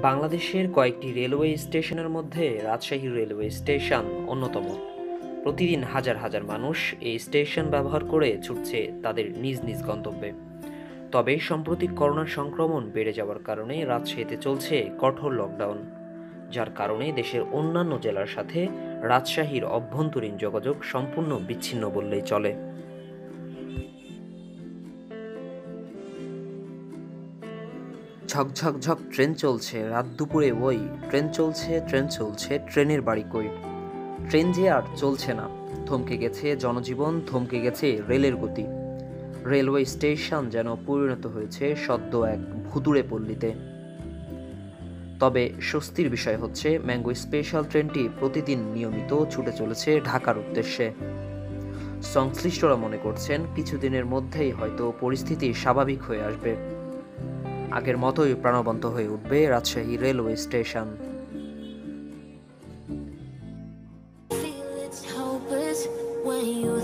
বাংলাদেশের কয়েকটি রেলওয়ে স্টেশনের মধ্যে রাজশাহী রেলওয়ে স্টেশন অন্যতম। প্রতিদিন হাজার হাজার মানুষ এই স্টেশন ব্যবহার করে ছুটছে তাদের নিজ নিজ গন্তব্যে। তবে সম্প্রতি করোনা সংক্রমণ বেড়ে যাওয়ার কারণে রাজশাহীতে চলছে কঠোর লকডাউন, যার কারণে দেশের অন্যান্য জেলার সাথে রাজশাহীর অভ্যন্তরীণ যোগাযোগ সম্পূর্ণ বিচ্ছিন্ন বললেই চলে। ঝকঝক ট্রেন চলছে রাত দুপুরে, ওই ট্রেন চলছে ট্রেনের বাড়ি কই। ট্রেন যে আর চলছে না, থমকে গেছে জনজীবন, থমকে গেছে রেলের গতি। রেলওয়ে স্টেশন যেন পরিণত হয়েছে সদ্য এক ভুতুড়ে পল্লীতে। তবে স্বস্তির বিষয় হচ্ছে ম্যাঙ্গো স্পেশাল ট্রেনটি প্রতিদিন নিয়মিত ছুটে চলেছে ঢাকার উদ্দেশ্যে। সংশ্লিষ্টরা মনে করছেন কিছুদিনের মধ্যেই হয়তো পরিস্থিতি স্বাভাবিক হয়ে আসবে। আগের মতোই প্রাণবন্ত হয়ে উঠবে Rajshahi railway station. Feel it's hopeless when you